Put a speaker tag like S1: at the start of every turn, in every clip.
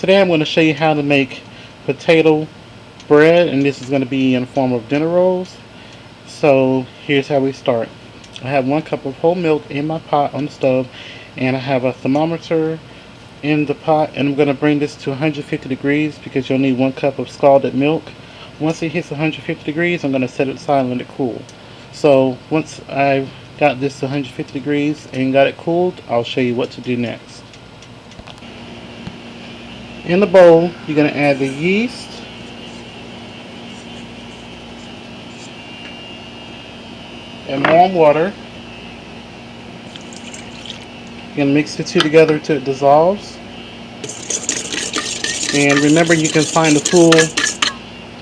S1: Today I'm going to show you how to make potato bread, and this is going to be in the form of dinner rolls. So here's how we start. I have 1 cup of whole milk in my pot on the stove, and I have a thermometer in the pot, and I'm going to bring this to 150 degrees because you'll need 1 cup of scalded milk. Once it hits 150 degrees, I'm going to set it aside and let it cool. So once I've got this to 150 degrees and got it cooled, I'll show you what to do next. In the bowl, you're going to add the yeast, and warm water. You're going to mix the two together until it dissolves. And remember, you can find the full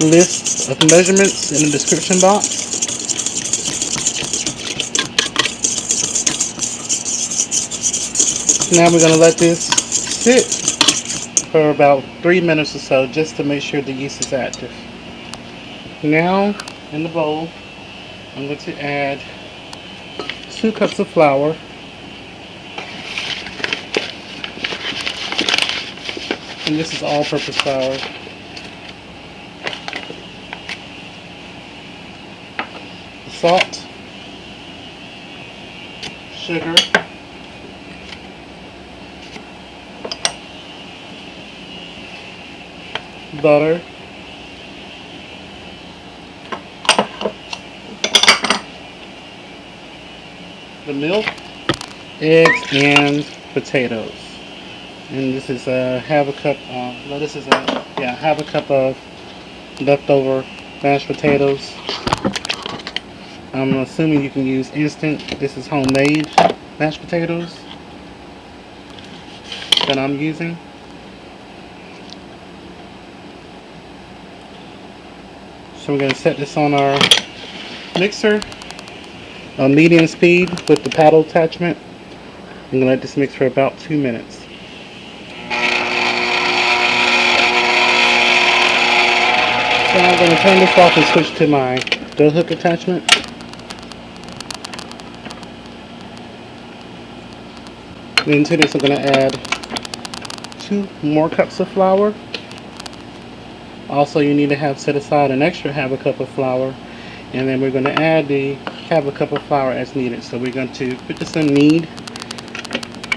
S1: list of measurements in the description box. Now we're going to let this sit for about 3 minutes or so just to make sure the yeast is active. Now in the bowl, I'm going to add 2 cups of flour, and this is all-purpose flour, salt, sugar, butter, the milk, eggs, and potatoes. And this is half a cup. Half a cup of leftover mashed potatoes. I'm assuming you can use instant. This is homemade mashed potatoes that I'm using. So we're going to set this on our mixer on medium speed with the paddle attachment. I'm going to let this mix for about 2 minutes. So I'm going to turn this off and switch to my dough hook attachment. Then to this I'm going to add 2 more cups of flour. Also, you need to have set aside an extra half a cup of flour, and then we're going to add the half a cup of flour as needed. So we're going to put this in knead,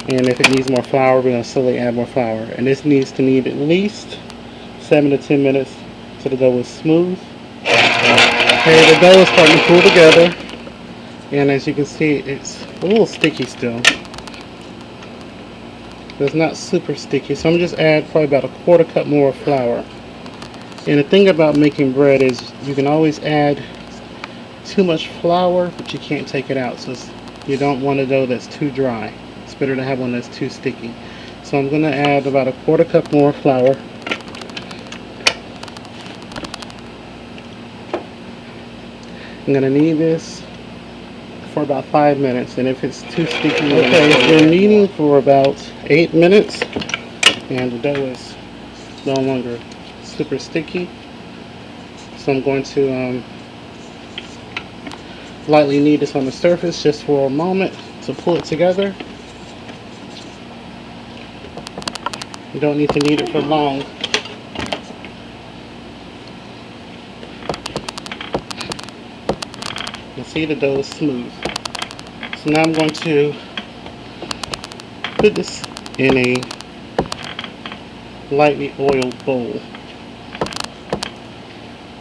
S1: and if it needs more flour, we're going to slowly add more flour. And this needs to knead at least 7 to 10 minutes so the dough is smooth. Okay, the dough is starting to cool together, and as you can see, it's a little sticky still. It's not super sticky, so I'm just add probably about 1/4 cup more flour. And the thing about making bread is you can always add too much flour, but you can't take it out. So you don't want a dough that's too dry. It's better to have one that's too sticky. So I'm going to add about 1/4 cup more flour. I'm going to knead this for about 5 minutes, and if it's too sticky, okay, we're kneading for about 8 minutes, and the dough is no longer super sticky. So I'm going to lightly knead this on the surface just for a moment to pull it together. You don't need to knead it for long. You see the dough is smooth. So now I'm going to put this in a lightly oiled bowl.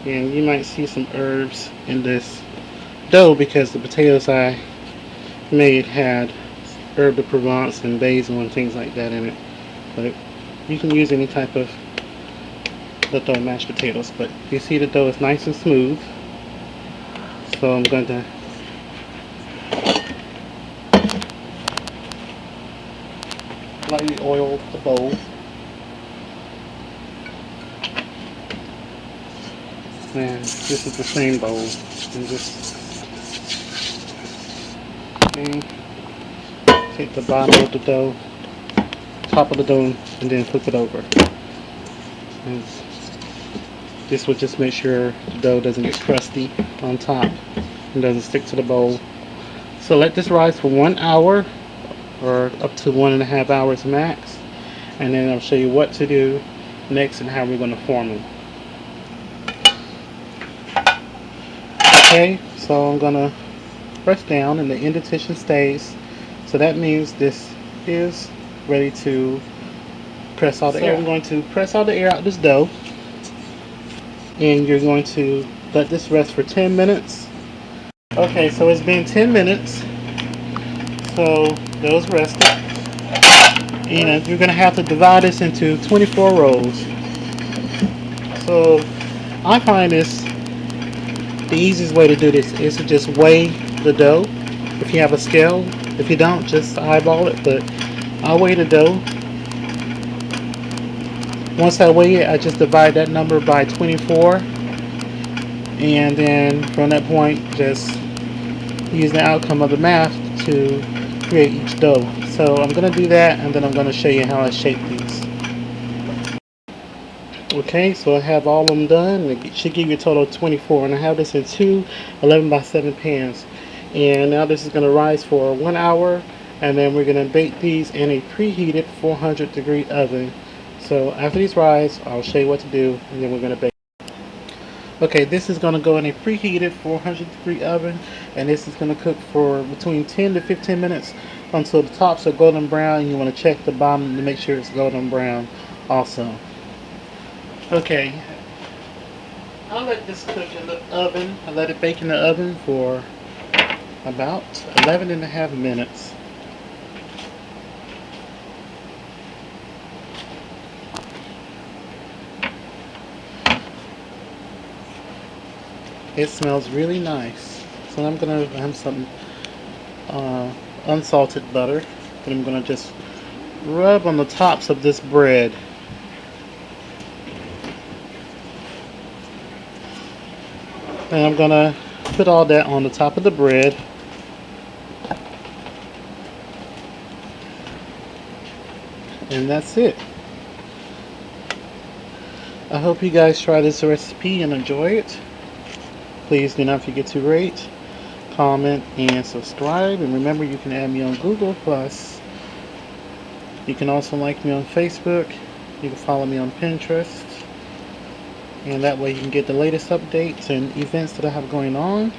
S1: And you might see some herbs in this dough because the potatoes I made had herb de Provence and basil and things like that in it. But you can use any type of leftover mashed potatoes. But you see the dough is nice and smooth. So I'm going to lightly oil the bowl. And this is the same bowl. And just take the bottom of the dough, top of the dough, and then flip it over. And this will just make sure the dough doesn't get crusty on top and doesn't stick to the bowl. So let this rise for 1 hour or up to 1.5 hours max, and then I'll show you what to do next and how we're going to form them. Okay, so I'm going to press down in the indentation stays. So that means this is ready to press all the air. I'm going to press all the air out of this dough. And you're going to let this rest for 10 minutes. Okay, so it's been 10 minutes. So those rested. And you're going to have to divide this into 24 rolls. So I find this the easiest way to do this is to just weigh the dough. If you have a scale, if you don't, just eyeball it. But I weigh the dough. Once I weigh it, I just divide that number by 24. And then from that point, just use the outcome of the math to create each dough. So I'm going to do that, and then I'm going to show you how I shape these. Okay, so I have all of them done. It should give you a total of 24, and I have this in two 11 by 7 pans. And now this is going to rise for 1 hour, and then we're going to bake these in a preheated 400-degree oven. So after these rise, I'll show you what to do, and then we're going to bake. Okay, this is going to go in a preheated 400-degree oven, and this is going to cook for between 10 to 15 minutes until the tops are golden brown, and you want to check the bottom to make sure it's golden brown also. Okay, I'll let this cook in the oven. I let it bake in the oven for about 11 and a half minutes. It smells really nice. So I'm going to have some unsalted butter that I'm going to just rub on the tops of this bread. And I'm going to put all that on the top of the bread. And that's it. I hope you guys try this recipe and enjoy it. Please do not forget to rate, comment, and subscribe. And remember, you can add me on Google+. You can also like me on Facebook. You can follow me on Pinterest. And that way you can get the latest updates and events that I have going on.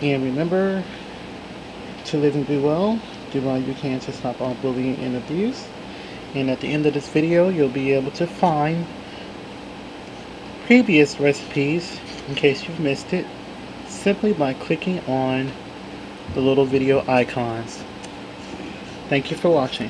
S1: And remember to live and be well. Do all you can to stop all bullying and abuse. And at the end of this video, you'll be able to find previous recipes in case you've missed it, simply by clicking on the little video icons. Thank you for watching.